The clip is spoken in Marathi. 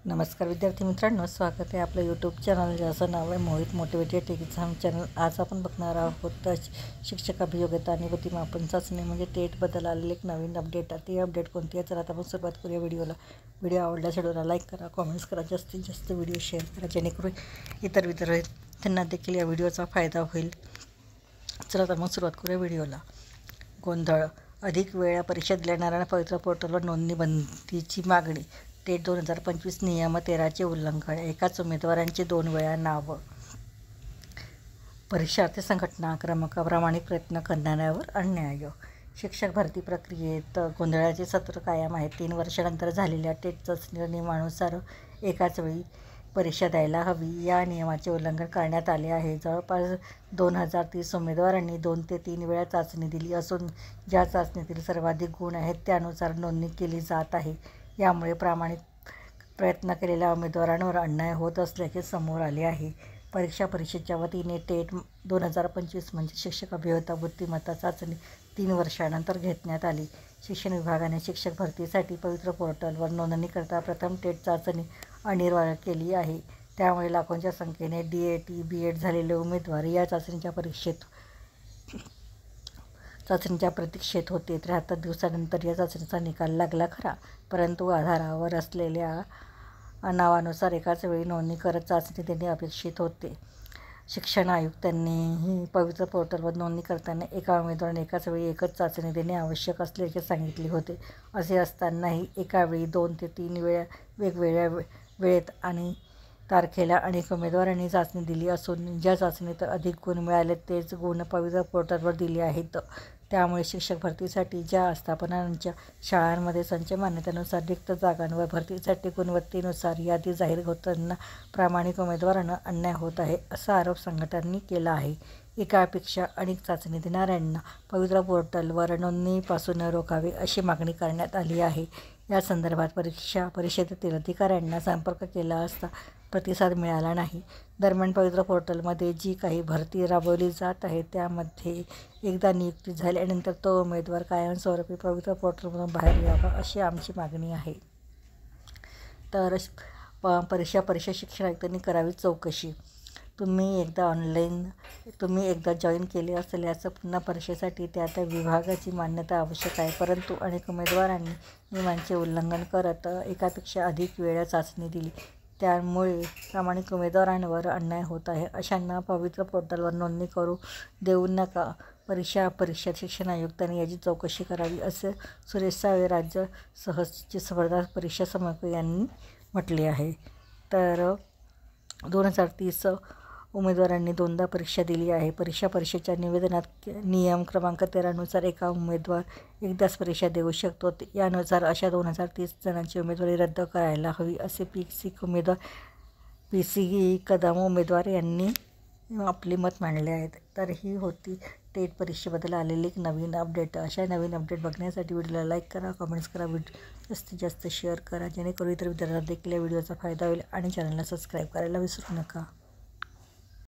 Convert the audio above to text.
नमस्कार विद्यार्थी मित्रांनो, स्वागत आहे आपलं यूट्यूब चॅनल ज्याचं नाव आहे मोहित मोटिवेटेड एक्झाम चॅनल। आज आपण बघणार आहोत शिक्षक अभियोग्यता आणि गतिमापन चाचणी म्हणजे टेटबद्दल आलेले एक नवीन अपडेट। ती अपडेट कोणती आहे? चला आता आपण सुरुवात करूया व्हिडिओला। व्हिडिओ आवडल्यास व्हिडिओला लाईक करा, कॉमेंट्स करा, जास्तीत जास्त व्हिडिओ शेअर करा जेणेकरून इतर विद्यार्थ्यांना देखील या व्हिडिओचा फायदा होईल। चला आता मग सुरुवात करूया व्हिडिओला। गोंधळ, अधिक वेळा परीक्षा देणाऱ्यांना पवित्र पोर्टलवर नोंदणी बंदीची मागणी। टेट 2025 नियम 13चे उल्लंघन, एकाच उमेदवारांची 2 वेळा नावं। परीक्षार्थी संघटना आक्रमक, अप्रामाणिक प्रयत्न करणाऱ्यावर अन्याय। शिक्षक भरती प्रक्रियेत गोंधळाचे सत्र कायम आहे। 3 वर्षानंतर झालेल्या टेट चाचणी नियमानुसार एकाच वेळी परीक्षा द्यायला हवी, या नियमाचे उल्लंघन करण्यात आले आहे। जवळपास 2030 उमेदवारांनी 2 ते 3 वेळा चाचणी दिली असून ज्या चाचणीतील सर्वाधिक गुण आहेत त्यानुसार नोंदणी केली जात आहे। यामुळे प्रामाणिक प्रयत्न केलेल्या उमेदवारांवर अन्याय होत असल्याचे समोर आले आहे। परीक्षा परिषदेच्या वतीने टेट 2025 म्हणजे शिक्षक अभियोग्यता बुद्धिमत्ता चाचणी 3 वर्षानंतर घेण्यात आली। शिक्षण विभागाने शिक्षक भरतीसाठी पवित्र पोर्टलवर नोंदणीकरता प्रथम टेट चाचणी अनिवार्य केली आहे। त्यामुळे लाखोंच्या संख्येने DAT BEd झालेले उमेदवार या चाचणीच्या प्रतीक्षेत होते। 73 दिवसांनंतर या चाचणीचा निकाल लागला खरा, परंतु आधारावर असलेल्या नावानुसार एकाच वेळी नोंदणी करत चाचणी देणे अपेक्षित होते। शिक्षण आयुक्तांनीही पवित्र पोर्टलवर नोंदणी करताना एका उमेदवाराने एकाच वेळी एकच चाचणी देणे आवश्यक असल्याचे सांगितले होते। असे असतानाही एका वेळी 2 ते 3 वेळा वेगवेगळ्या वेळेत आणि तारखेला अनेक उमेदवारांनी चाचणी दिली असून ज्या चाचणीत अधिक गुण मिळाले तेच गुण पवित्र पोर्टलवर दिले आहेत। त्यामुळे शिक्षक भरतीसाठी ज्या आस्थापनांच्या शाळांमध्ये संच मान्यतेनुसार रिक्त जागांवर भरतीसाठी गुणवत्तेनुसार यादी जाहीर होताना प्रामाणिक उमेदवारांना अन्याय होत आहे, असा आरोप संघटनांनी केला आहे। एकापेक्षा अनेक चाचणी देणाऱ्यांना पवित्र पोर्टलवर नोंदणीपासून रोखावे अशी मागणी करण्यात आली आहे। या संदर्भात परीक्षा परिषदेतील अधिकाऱ्यांना संपर्क केला असता प्रतिसाद मिळाला नाही। दरम्यान पवित्र पोर्टलमध्ये जी काही भरती राबवली जात आहे त्यामध्ये एकदा नियुक्ती झाल्यानंतर तो उमेदवार कायमस्वरूपी पवित्र पोर्टलमधून बाहेर यावा अशी आमची मागणी आहे। तर परीक्षा शिक्षण आयुक्तांनी करावी चौकशी। तुम्ही एकदा जॉईन केले असल्यास पुन्हा परीक्षेसाठी त्या विभागाची मान्यता आवश्यक आहे, परंतु अनेक उमेदवारांनी नियमांचे उल्लंघन करत एकापेक्षा अधिक वेळा चाचणी दिली। त्यामुळे प्रामाणिक उमेदवारांवर अन्याय होत आहे। अशांना पवित्र पोर्टलवर नोंदणी करू देऊ नका। परीक्षा परिषद शिक्षण आयुक्तांनी याची चौकशी करावी, असे सुरेश साळवे, राज्य सहची स्पर्धा परीक्षा समन्वयक यांनी म्हटले आहे। तर 2030 उमेदवारांनी 2दा परीक्षा दिली आहे। परीक्षा परिषदेच्या निवेदनात नियम क्रमांक 13 नुसार एका उमेदवार एकदाच परीक्षा देऊ शकतो। यानुसार अशा 2030 जणांची उमेदवारी रद्द करायला हवी, असे PC कदम उमेदवार यांनी आपले मत मांडले आहे। तर ही होती टेट परीक्षेबद्दल आलेली एक नवीन अपडेट। अशा नवीन अपडेट बघण्यासाठी व्हिडिओला लाईक करा, कमेंट्स करा, जास्तीत जास्त शेअर करा जेणेकरून इतर विद्यार्थ्यांना देखील या व्हिडिओचा फायदा होईल आणि चॅनलला सबस्क्राईब करायला विसरू नका।